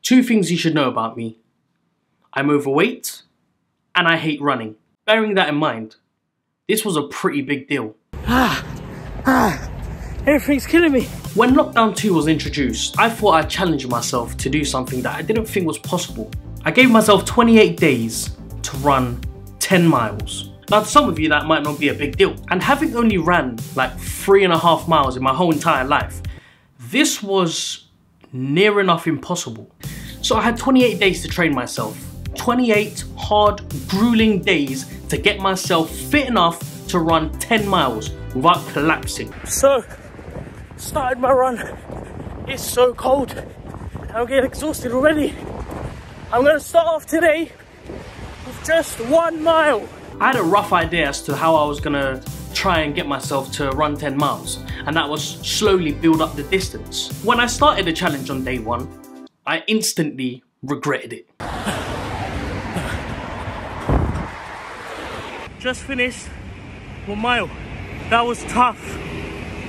Two things you should know about me. I'm overweight and I hate running. Bearing that in mind, this was a pretty big deal. Everything's killing me. When Lockdown 2 was introduced, I thought I'd challenge myself to do something that I didn't think was possible. I gave myself 28 days to run 10 miles. Now to some of you that might not be a big deal. And having only ran like 3.5 miles in my whole entire life, this was near enough impossible. So I had 28 days to train myself. 28 hard, grueling days to get myself fit enough to run 10 miles without collapsing. So, started my run. It's so cold. I'm getting exhausted already. I'm gonna start off today with just 1 mile. I had a rough idea as to how I was gonna try and get myself to run 10 miles, and that was slowly build up the distance. When I started the challenge on day 1, I instantly regretted it. Just finished 1 mile. That was tough.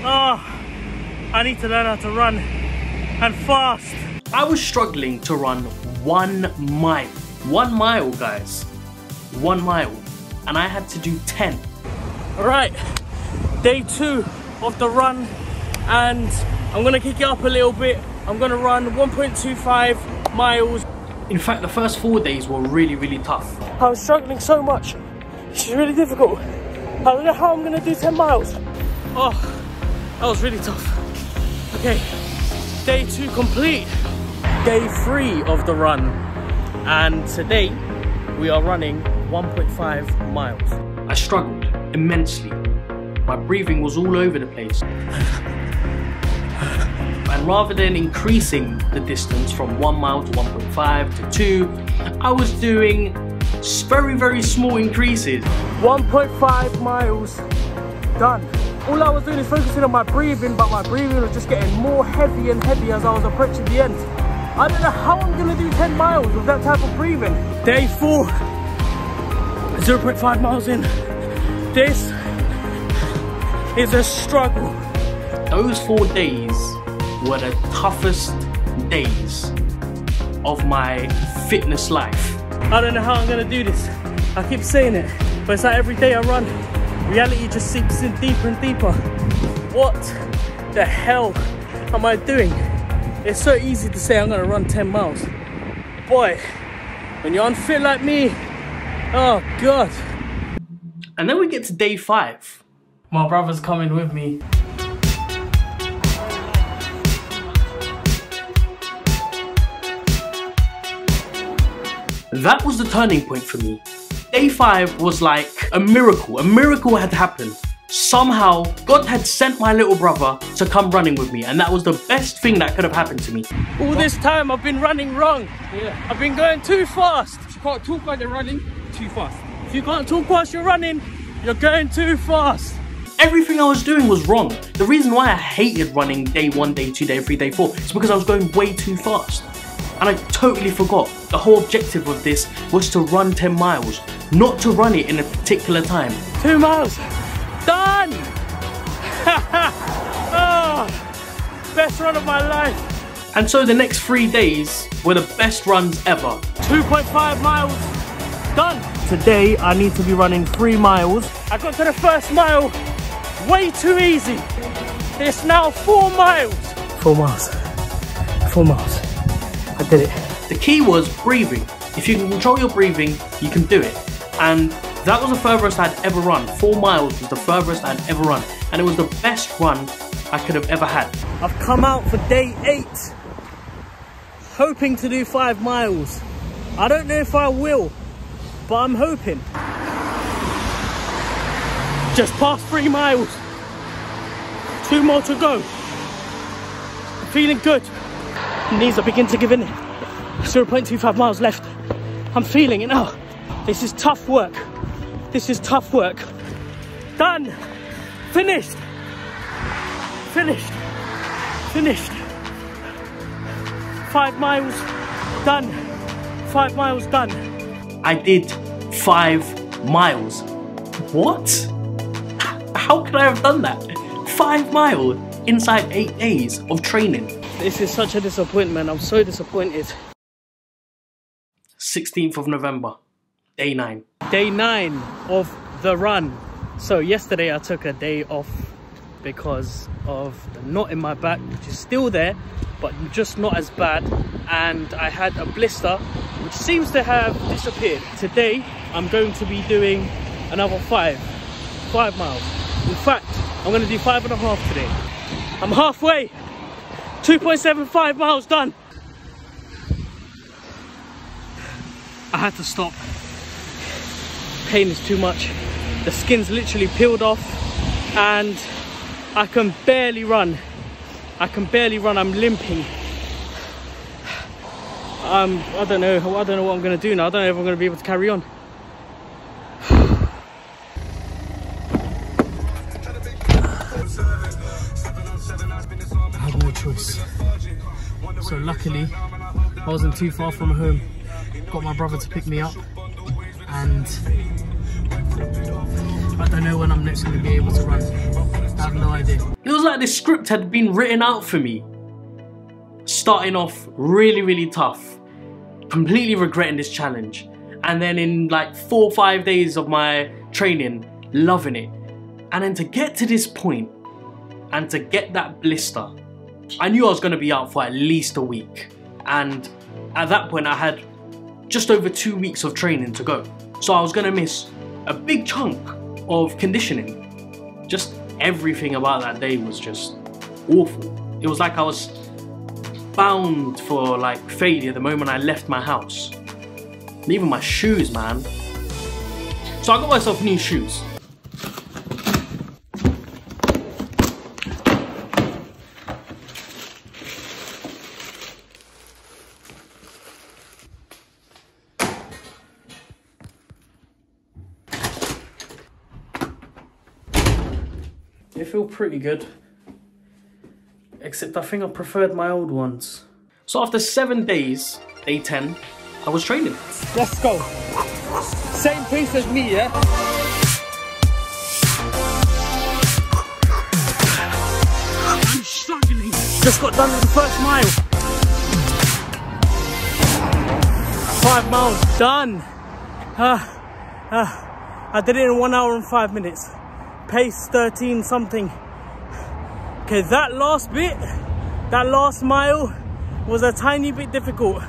I need to learn how to run and fast. I was struggling to run 1 mile. 1 mile, guys. 1 mile. And I had to do 10. Alright, day 2 of the run, and I'm gonna kick it up a little bit. I'm gonna run 1.25 miles. In fact, the first 4 days were really tough. I was struggling so much. It's really difficult. I don't know how I'm gonna do 10 miles. Oh, that was really tough. Okay, day 2 complete. Day 3 of the run. And today, we are running 1.5 miles. I struggled immensely. My breathing was all over the place. And rather than increasing the distance from 1 mile to 1.5 to 2, I was doing very small increases. 1.5 miles done. All I was doing is focusing on my breathing, but my breathing was just getting more heavy and heavy as I was approaching the end. I don't know how I'm gonna do 10 miles with that type of breathing. Day 4, 0.5 miles in. This is a struggle. Those 4 days were the toughest days of my fitness life. I don't know how I'm gonna do this. I keep saying it, but it's like every day I run, reality just sinks in deeper and deeper. What the hell am I doing? It's so easy to say I'm gonna run 10 miles. Boy, when you're unfit like me, oh God. And then we get to day 5. My brother's coming with me. That was the turning point for me. Day 5 was like a miracle. A miracle had happened. Somehow, God had sent my little brother to come running with me, and that was the best thing that could have happened to me. All this time I've been running wrong. Yeah. I've been going too fast. You can't talk while you're running too fast. If you can't talk whilst you're running, you're going too fast. Everything I was doing was wrong. The reason why I hated running day 1, day 2, day 3, day 4 is because I was going way too fast. And I totally forgot the whole objective of this was to run 10 miles, not to run it in a particular time. 2 miles, done! Oh, best run of my life. And so the next 3 days were the best runs ever. 2.5 miles, done. Today I need to be running 3 miles. I got to the first mile way too easy. It's now 4 miles. 4 miles, 4 miles. I did it. The key was breathing. If you can control your breathing, you can do it. And that was the furthest I'd ever run. 4 miles was the furthest I'd ever run. And it was the best run I could have ever had. I've come out for day 8, hoping to do 5 miles. I don't know if I will, but I'm hoping. Just past 3 miles. 2 more to go. I'm feeling good. Knees are beginning to give in. 0.25 miles left. I'm feeling it now. This is tough work. This is tough work. Done. Finished. Finished. Finished. 5 miles done. 5 miles done. I did 5 miles. What? How could I have done that? 5 miles inside 8 days of training. This is such a disappointment. I'm so disappointed. 16th of November, day 9. Day 9 of the run. So yesterday I took a day off because of the knot in my back, which is still there, but just not as bad. And I had a blister, which seems to have disappeared. Today, I'm going to be doing another 5 miles. In fact, I'm going to do 5.5 today. I'm halfway. 2.75 miles done. I had to stop. Pain is too much. The skin's literally peeled off and I can barely run. I can barely run. I'm limping. I don't know what I'm going to do now. I don't know if I'm going to be able to carry on. I had no choice. So luckily, I wasn't too far from home. Got my brother to pick me up, and I don't know when I'm next going to be able to run. I have no idea. It was like this script had been written out for me. Starting off really tough, completely regretting this challenge, and then in like 4 or 5 days of my training, loving it. And then to get to this point and to get that blister, I knew I was going to be out for at least a week. And at that point I had just over 2 weeks of training to go. So I was going to miss a big chunk of conditioning. Just everything about that day was just awful. It was like I was bound for like failure the moment I left my house. And even my shoes, man. So I got myself new shoes. They feel pretty good. Except I think I preferred my old ones. So after 7 days, day 10, I was training. Let's go. Same pace as me, yeah? I'm struggling. Just got done with the first mile. 5 miles done. I did it in 1 hour and 5 minutes. Pace 13 something. Okay, that last bit, that last mile was a tiny bit difficult.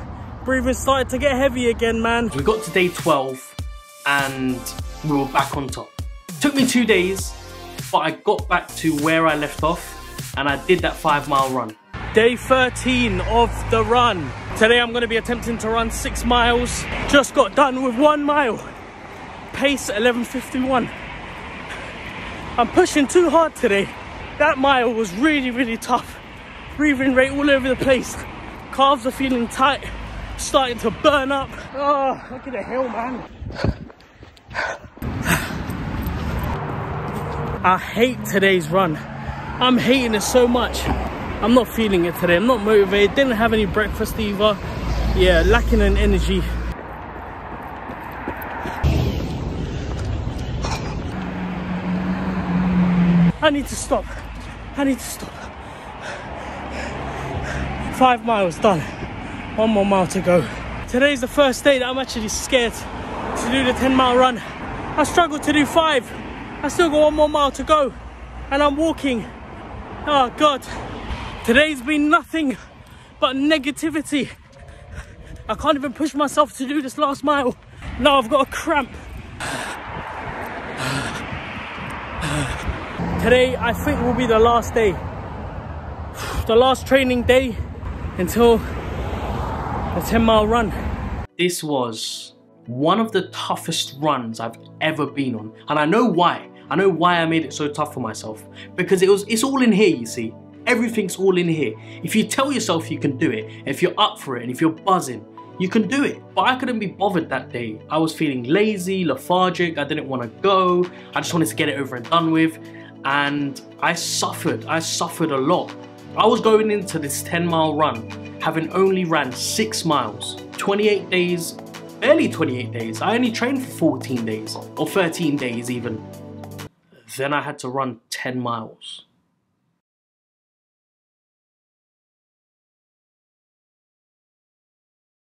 Breathing started to get heavy again, man. We got to day 12 and we were back on top. Took me 2 days, but I got back to where I left off and I did that 5 mile run. Day 13 of the run. Today I'm going to be attempting to run 6 miles. Just got done with 1 mile. Pace 11:51. I'm pushing too hard today. That mile was really tough. Breathing rate all over the place. Calves are feeling tight. Starting to burn up. Oh, look at the hill, man. I hate today's run. I'm hating it so much. I'm not feeling it today. I'm not motivated. Didn't have any breakfast either. Yeah, lacking in energy. I need to stop. I need to stop. 5 miles done. 1 more mile to go. Today's the first day that I'm actually scared to do the 10-mile run. I struggled to do 5. I still got 1 more mile to go. And I'm walking. Oh God. Today's been nothing but negativity. I can't even push myself to do this last mile. Now I've got a cramp. Today, I think, will be the last day. The last training day until the 10-mile run. This was one of the toughest runs I've ever been on. And I know why. I know why I made it so tough for myself. Because it's all in here, you see. Everything's all in here. If you tell yourself you can do it, if you're up for it, and if you're buzzing, you can do it. But I couldn't be bothered that day. I was feeling lazy, lethargic. I didn't want to go. I just wanted to get it over and done with. And I suffered a lot. I was going into this 10-mile run having only ran 6 miles, 28 days, barely 28 days. I only trained for 14 days or 13 days even. Then I had to run 10 miles.